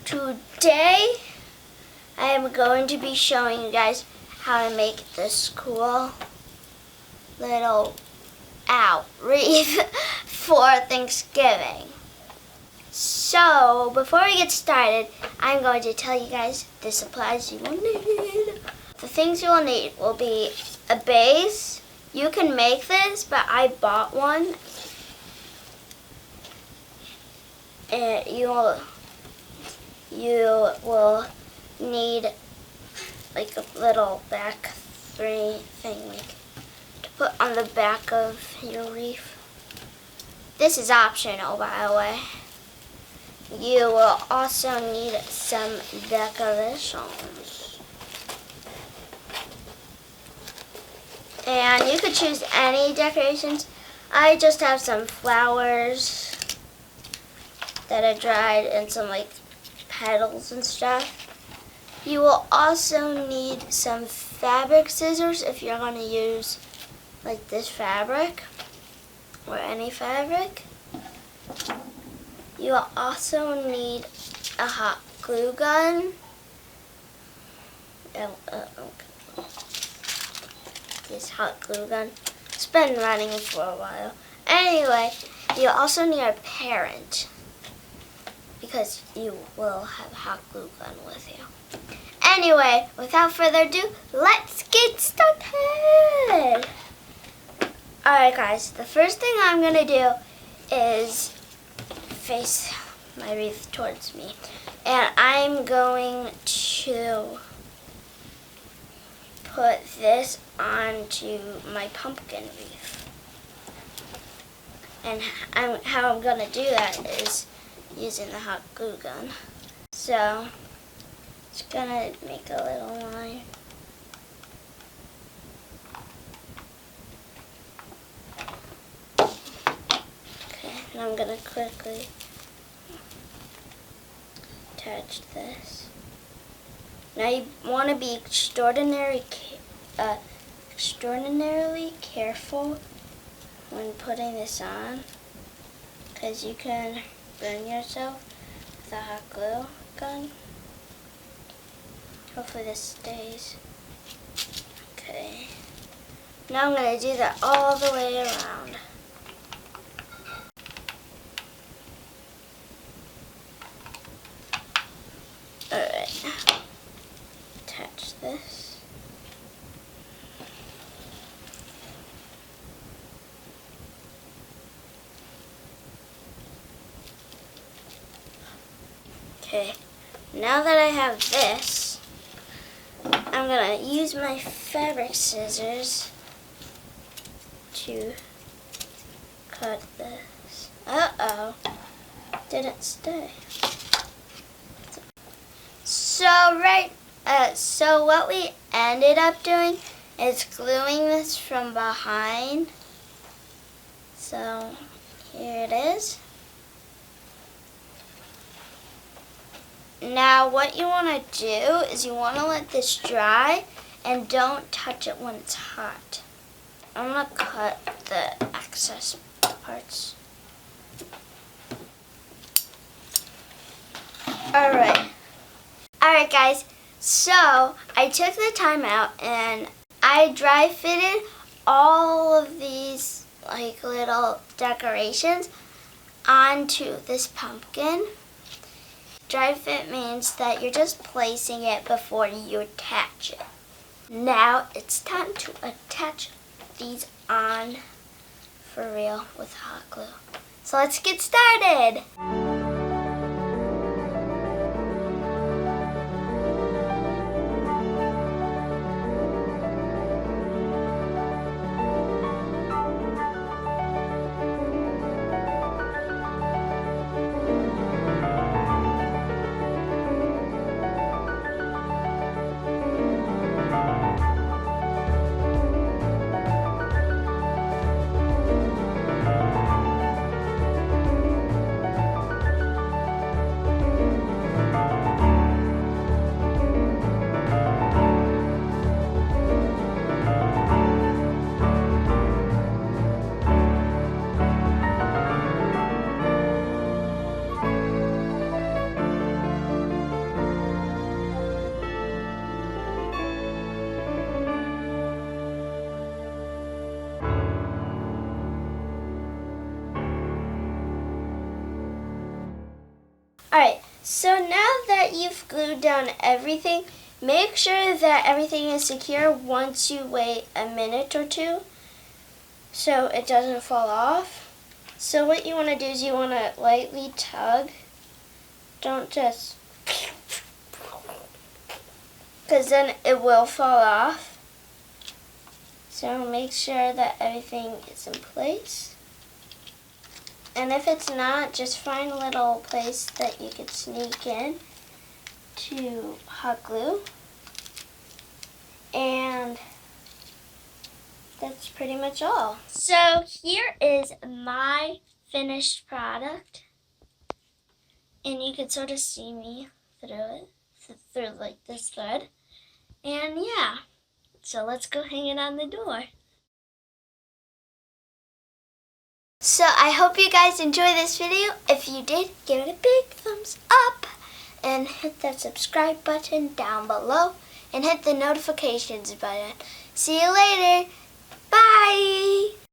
Today I am going to be showing you guys how to make this cool little wreath for Thanksgiving. So before we get started, I'm going to tell you guys the supplies you will need. The things you will need will be a base. You can make this, but I bought one. And you will need like a little back thing like to put on the back of your wreath. This is optional, by the way. You will also need some decorations. And you could choose any decorations. I just have some flowers that are dried and some like petals and stuff. You will also need some fabric scissors if you're going to use like this fabric or any fabric. You will also need a hot glue gun. This hot glue gun. It's been running for a while. Anyway, you also need a parent because you will have a hot glue gun with you. Anyway, without further ado, let's get started. Alright guys, the first thing I'm going to do is face my wreath towards me. And I'm going to put this onto my pumpkin wreath. And how I'm going to do that is using the hot glue gun. So, just going to make a little line. Okay, and I'm going to quickly attach this. Now you want to be extraordinarily careful when putting this on, because you can burn yourself with a hot glue gun. Hopefully this stays. Okay. Now I'm going to do that all the way around. Alright. Attach this. Okay, now that I have this, I'm going to use my fabric scissors to cut this. Uh-oh, didn't stay. So what we ended up doing is gluing this from behind. So here it is. Now what you want to do is you want to let this dry and don't touch it when it's hot. I'm going to cut the excess parts. Alright guys, so I took the time out and I dry fitted all of these like little decorations onto this pumpkin. Dry fit means that you're just placing it before you attach it. Now it's time to attach these on for real with hot glue. So let's get started. So now that you've glued down everything, make sure that everything is secure once you wait a minute or two so it doesn't fall off. So what you want to do is you want to lightly tug. Don't just, because then it will fall off. So make sure that everything is in place. And if it's not, just find a little place that you could sneak in to hot glue. And that's pretty much all. So here is my finished product. And you can sort of see me through it, through like this thread. And yeah, so let's go hang it on the door. So I hope you guys enjoyed this video. If you did, give it a big thumbs up and hit that subscribe button down below and hit the notifications button. See you later. Bye.